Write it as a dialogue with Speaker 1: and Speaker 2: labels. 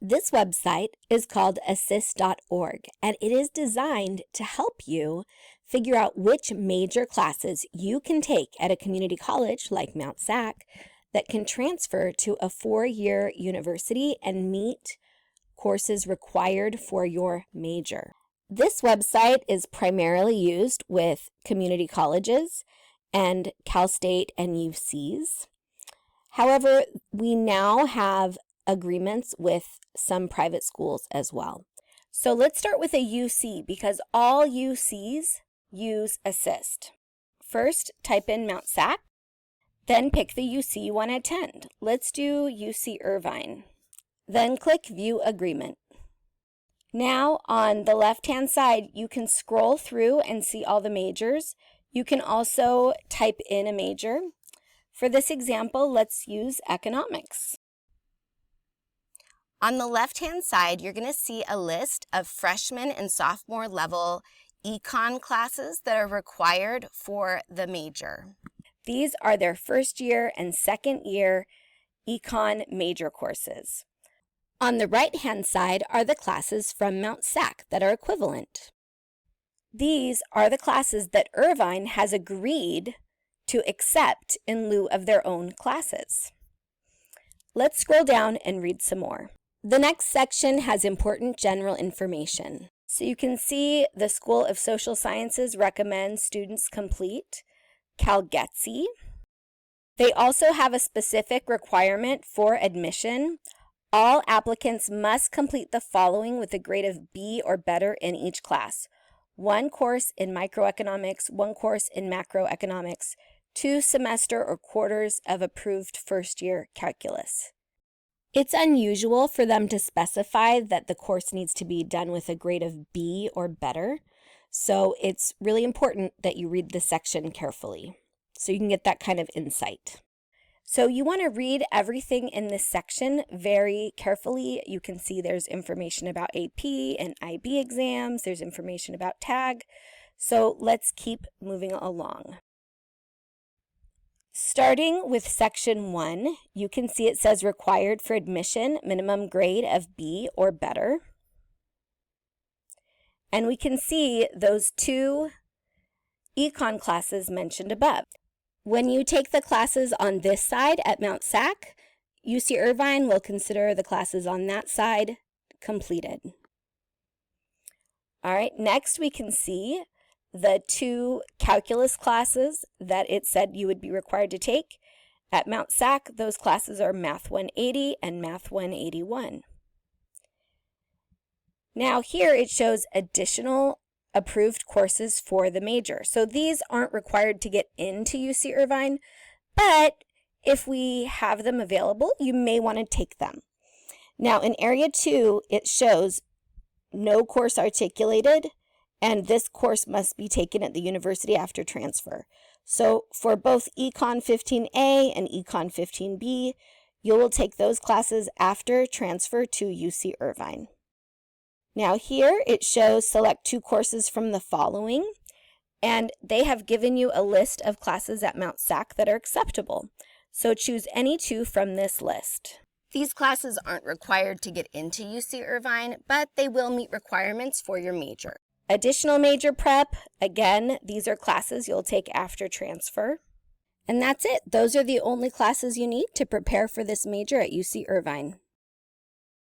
Speaker 1: This website is called assist.org, and it is designed to help you figure out which major classes you can take at a community college like Mount SAC that can transfer to a 4-year university and meet courses required for your major. This website is primarily used with community colleges and Cal State and UCs. However, we now have agreements with some private schools as well. So let's start with a UC because all UCs use Assist. First, type in Mount SAC, then pick the UC you want to attend. Let's do UC Irvine. Then click View Agreement. Now on the left-hand side, you can scroll through and see all the majors. You can also type in a major. For this example, let's use economics. On the left-hand side, you're going to see a list of freshman and sophomore level econ classes that are required for the major. These are their first year and second year econ major courses. On the right-hand side are the classes from Mount SAC that are equivalent. These are the classes that Irvine has agreed to accept in lieu of their own classes. Let's scroll down and read some more. The next section has important general information. So you can see the School of Social Sciences recommends students complete CalGETC. They also have a specific requirement for admission. All applicants must complete the following with a grade of B or better in each class. 1 course in microeconomics, 1 course in macroeconomics, 2 semester or quarters of approved first-year calculus. It's unusual for them to specify that the course needs to be done with a grade of B or better, so it's really important that you read this section carefully so you can get that kind of insight. So you want to read everything in this section very carefully. You can see there's information about AP and IB exams, there's information about TAG, so let's keep moving along. Starting with section 1, you can see it says required for admission, minimum grade of B or better. And we can see those 2 econ classes mentioned above. When you take the classes on this side at Mount SAC, UC Irvine will consider the classes on that side completed. All right, next we can see the 2 calculus classes that it said you would be required to take. At Mount SAC, those classes are Math 180 and Math 181. Now here it shows additional approved courses for the major. So these aren't required to get into UC Irvine, but if we have them available, you may want to take them. Now in Area 2, it shows no course articulated, and this course must be taken at the university after transfer. So for both Econ 15A and Econ 15B, you will take those classes after transfer to UC Irvine. Now here it shows select 2 courses from the following, and they have given you a list of classes at Mount SAC that are acceptable. So choose any 2 from this list. These classes aren't required to get into UC Irvine, but they will meet requirements for your major. Additional major prep, again, these are classes you'll take after transfer. And that's it. Those are the only classes you need to prepare for this major at UC Irvine.